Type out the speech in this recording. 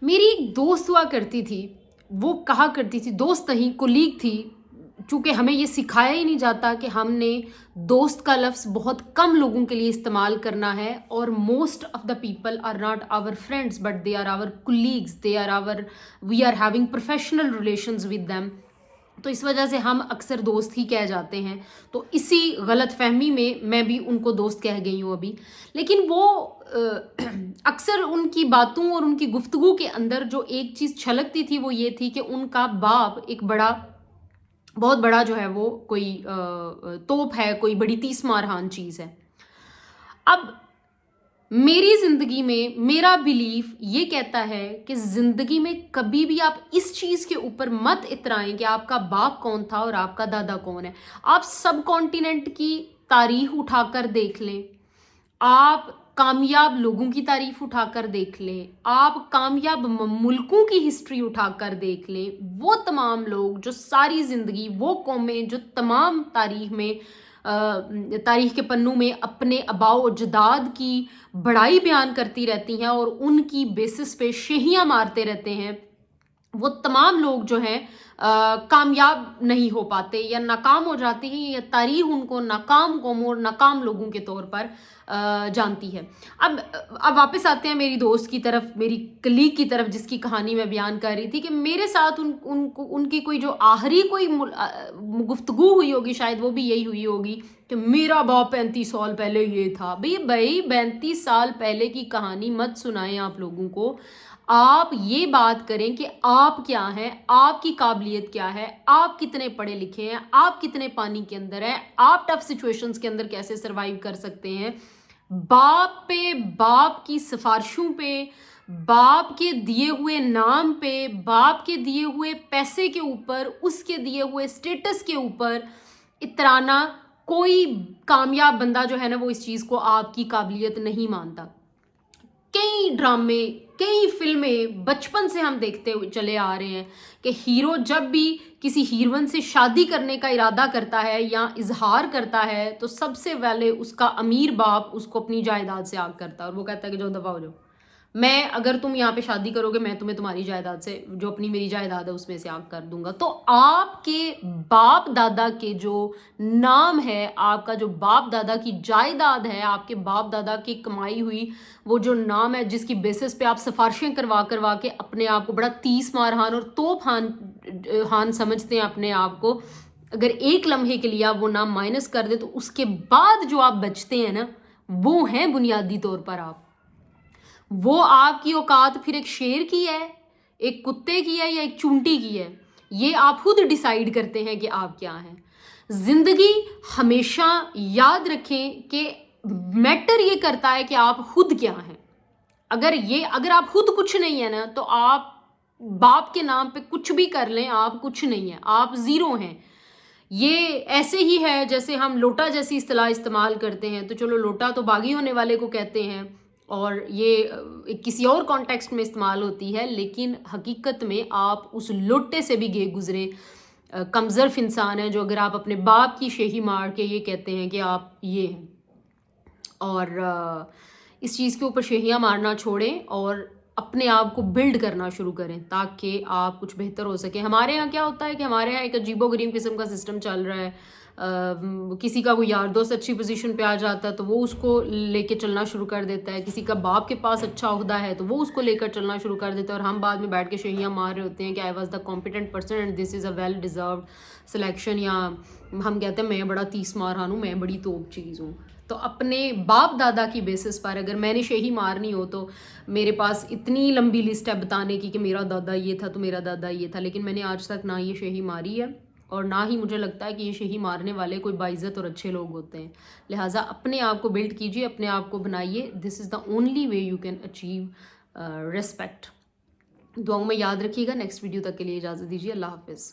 میری ایک دوست ہوا کرتی تھی، وہ کہا کرتی تھی، دوست نہیں کولیگ تھی، چونکہ ہمیں یہ سکھایا ہی نہیں جاتا کہ ہم نے دوست کا لفظ بہت کم لوگوں کے لیے استعمال کرنا ہے، اور most of the people are not our friends but they are our colleagues, they are our, we are having professional relations with them. تو اس وجہ سے ہم اکثر دوست ہی کہہ جاتے ہیں. تو اسی غلط فہمی میں بھی ان کو دوست کہہ گئی ہوں ابھی. لیکن وہ اکثر ان کی باتوں اور ان کی گفتگو کے اندر جو ایک چیز چھلکتی تھی وہ یہ تھی کہ ان کا باپ ایک بہت بڑا جو ہے وہ کوئی توپ ہے، کوئی بڑی تیس مارہان چیز ہے. اب میری زندگی میں میرا بلیف یہ کہتا ہے کہ زندگی میں کبھی بھی آپ اس چیز کے اوپر مت اترائیں کہ آپ کا باپ کون تھا اور آپ کا دادا کون ہے. آپ سب کانٹیننٹ کی تاریخ اٹھا کر دیکھ لیں، آپ کامیاب لوگوں کی تعریف اٹھا کر دیکھ لیں، آپ کامیاب ملکوں کی ہسٹری اٹھا کر دیکھ لیں. وہ تمام لوگ جو ساری زندگی، وہ قومیں جو تمام تاریخ کے پنوں میں اپنے آباء و اجداد کی بڑائی بیان کرتی رہتی ہیں اور ان کی بیسس پہ شہیاں مارتے رہتے ہیں، وہ تمام لوگ جو ہیں کامیاب نہیں ہو پاتے یا ناکام ہو جاتے ہیں، یا تاریخ ان کو ناکام قوموں اور ناکام لوگوں کے طور پر جانتی ہے. اب واپس آتے ہیں میری دوست کی طرف، میری کلیگ کی طرف، جس کی کہانی میں بیان کر رہی تھی کہ میرے ساتھ ان کی کوئی جو آخری کوئی گفتگو ہوئی ہوگی، شاید وہ بھی یہی ہوئی ہوگی کہ میرا باپ 35 سال پہلے یہ تھا. بھائی 35 سال پہلے کی کہانی مت سنائیں آپ لوگوں کو. آپ یہ بات کریں کہ آپ کیا ہیں، آپ کی قابلیت کیا ہے، آپ کتنے پڑھے لکھے ہیں، آپ کتنے پانی کے اندر ہیں، آپ ٹف سچویشنز کے اندر کیسے سروائیو کر سکتے ہیں. باپ پہ، باپ کی سفارشوں پہ، باپ کے دیے ہوئے نام پہ، باپ کے دیے ہوئے پیسے کے اوپر، اس کے دیے ہوئے سٹیٹس کے اوپر اترانا، کوئی کامیاب بندہ جو ہے نا وہ اس چیز کو آپ کی قابلیت نہیں مانتا. کئی ڈرامے، کئی فلمیں بچپن سے ہم دیکھتے ہوئے چلے آ رہے ہیں کہ ہیرو جب بھی کسی ہیروئن سے شادی کرنے کا ارادہ کرتا ہے یا اظہار کرتا ہے تو سب سے پہلے اس کا امیر باپ اس کو اپنی جائیداد سے آگ کرتا ہے، اور وہ کہتا ہے کہ جو دفعہ ہو جاؤ، میں اگر تم یہاں پہ شادی کرو گے میں تمہیں تمہاری جائیداد سے، جو اپنی میری جائیداد ہے اس میں سے آگ کر دوں گا. تو آپ کے باپ دادا کے جو نام ہے، آپ کا جو باپ دادا کی جائیداد ہے، آپ کے باپ دادا کی کمائی ہوئی وہ جو نام ہے، جس کی بیسس پہ آپ سفارشیں کروا کے اپنے آپ کو بڑا تیس مارہان اور توپ ہان سمجھتے ہیں اپنے آپ کو، اگر ایک لمحے کے لیے آپ وہ نام مائنس کر دیں تو اس کے بعد جو آپ بچتے ہیں نا وہ ہیں بنیادی طور پر وہ آپ کی اوقات پھر ایک شیر کی ہے، ایک کتے کی ہے یا ایک چونٹی کی ہے، یہ آپ خود ڈیسائیڈ کرتے ہیں کہ آپ کیا ہیں. زندگی ہمیشہ یاد رکھیں کہ میٹر یہ کرتا ہے کہ آپ خود کیا ہیں. اگر آپ خود کچھ نہیں ہیں نا تو آپ باپ کے نام پہ کچھ بھی کر لیں، آپ کچھ نہیں ہیں، آپ زیرو ہیں. یہ ایسے ہی ہے جیسے ہم لوٹا جیسی اصطلاح استعمال کرتے ہیں، تو چلو لوٹا تو باغی ہونے والے کو کہتے ہیں اور یہ کسی اور کانٹیکسٹ میں استعمال ہوتی ہے، لیکن حقیقت میں آپ اس لوٹے سے بھی گزرے کمظرف انسان ہیں جو اگر آپ اپنے باپ کی شہی مار کے یہ کہتے ہیں کہ آپ یہ ہیں. اور اس چیز کے اوپر شہیاں مارنا چھوڑیں اور اپنے آپ کو بلڈ کرنا شروع کریں تاکہ آپ کچھ بہتر ہو سکے. ہمارے ہاں کیا ہوتا ہے کہ ہمارے ہاں ایک عجیب و غریب قسم کا سسٹم چل رہا ہے. کسی کا کوئی یار دوست اچھی پوزیشن پہ آ جاتا ہے تو وہ اس کو لے کے چلنا شروع کر دیتا ہے، کسی کا باپ کے پاس اچھا عہدہ ہے تو وہ اس کو لے کر چلنا شروع کر دیتا ہے، اور ہم بعد میں بیٹھ کے شہیاں مار رہے ہوتے ہیں کہ I was the competent person and this is a well deserved selection, یا ہم کہتے ہیں میں بڑا تیس مارہان ہوں، میں بڑی توپ چیز ہوں. تو اپنے باپ دادا کی بیسس پر اگر میں نے شہی مارنی ہو تو میرے پاس اتنی لمبی لسٹ ہے بتانے کی کہ میرا دادا یہ تھا تو میرا دادا یہ تھا، لیکن میں نے آج تک نہ یہ شہی ماری ہے اور نہ ہی مجھے لگتا ہے کہ یہ شہی مارنے والے کوئی باعزت اور اچھے لوگ ہوتے ہیں. لہٰذا اپنے آپ کو بلڈ کیجیے، اپنے آپ کو بنائیے. This is the only way you can achieve respect. دعاؤں میں یاد رکھیے گا. نیکسٹ ویڈیو تک کے لیے اجازت دیجیے. اللہ حافظ.